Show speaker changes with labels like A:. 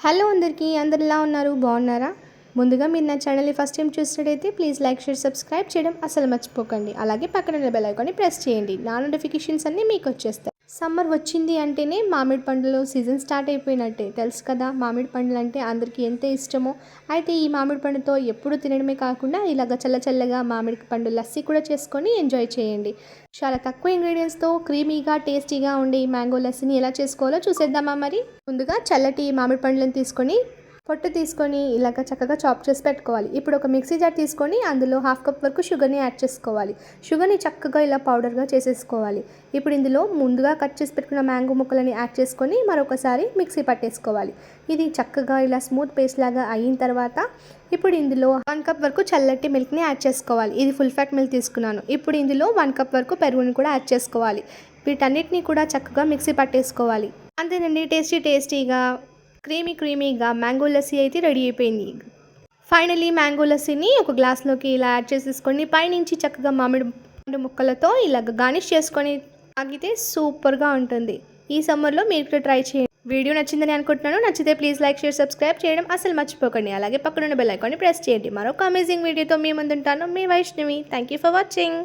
A: Hello అందరూ ఎలా ఉన్నారు? బాగున్నారా? ముందుగా మీరు నా ఛానల్ని ఫస్ట్ టైం చూసినట్టయితే ప్లీజ్ లైక్ షేర్ సబ్స్క్రైబ్ చేయడం అసలు మర్చిపోకండి. అలాగే పక్కన ఉన్న బెల్ ఐకాన్ని ప్రెస్ చేయండి. నా నోటిఫికేషన్స్ అన్నీ మీకు వచ్చేస్తాయి. సమ్మర్ వచ్చింది అంటేనే మామిడి పండ్లు సీజన్ స్టార్ట్ అయిపోయినట్టే. తెలుసు కదా, మామిడి పండ్లు అంటే అందరికీ ఎంత ఇష్టమో. అయితే ఈ మామిడి పండుతో ఎప్పుడు తినడమే కాకుండా ఇలాగ చల్లగా మామిడి పండు లస్సీ కూడా చేసుకొని ఎంజాయ్ చేయండి. చాలా తక్కువ ఇంగ్రీడియంట్స్తో క్రీమీగా టేస్టీగా ఉండే ఈ మ్యాంగో లస్సీని ఎలా చేసుకోవాలో చూసేద్దామా మరి. ముందుగా చల్లటి మామిడి పండ్లను తీసుకొని పొట్టు తీసుకొని ఇలాగ చక్కగా చాప్ చేసి పెట్టుకోవాలి. ఇప్పుడు ఒక మిక్సీ జార్ తీసుకొని అందులో 1/2 కప్ వరకు షుగర్ని యాడ్ చేసుకోవాలి. షుగర్ని చక్కగా ఇలా పౌడర్గా చేసేసుకోవాలి. ఇప్పుడు ఇందులో ముందుగా కట్ చేసి పెట్టుకున్న మ్యాంగో ముక్కలని యాడ్ చేసుకొని మరొకసారి మిక్సీ పట్టేసుకోవాలి. ఇది చక్కగా ఇలా స్మూత్ పేస్ట్ లాగా అయిన తర్వాత ఇప్పుడు ఇందులో 1 కప్ వరకు చల్లటి మిల్క్ని యాడ్ చేసుకోవాలి. ఇది ఫుల్ ఫ్యాట్ మిల్క్ తీసుకున్నాను. ఇప్పుడు ఇందులో 1 కప్ వరకు పెరుగుని కూడా యాడ్ చేసుకోవాలి. వీటన్నిటిని కూడా చక్కగా మిక్సీ పట్టేసుకోవాలి. అంతేనండి, టేస్టీగా క్రీమీగా మ్యాంగో లస్సీ అయితే రెడీ అయిపోయింది. ఫైనలీ మ్యాంగో లస్సీని ఒక గ్లాస్లోకి ఇలా యాడ్ చేసేసుకొని పైనుంచి చక్కగా మామిడి పండు ముక్కలతో ఇలాగ గార్నిష్ చేసుకొని తాగితే సూపర్గా ఉంటుంది. ఈ సమ్మర్లో మీరు కూడా ట్రై చేయండి. వీడియో నచ్చిందని అనుకుంటున్నాను. నచ్చితే ప్లీజ్ లైక్ షేర్ సబ్స్క్రైబ్ చేయడం అసలు మర్చిపోకండి. అలాగే పక్కనున్న బెల్ ఐకాన్ని ప్రెస్ చేయండి. మరొక అమేజింగ్ వీడియోతో మీ ముందుంటాను. మీ Vaishnavi. Thank you for watching.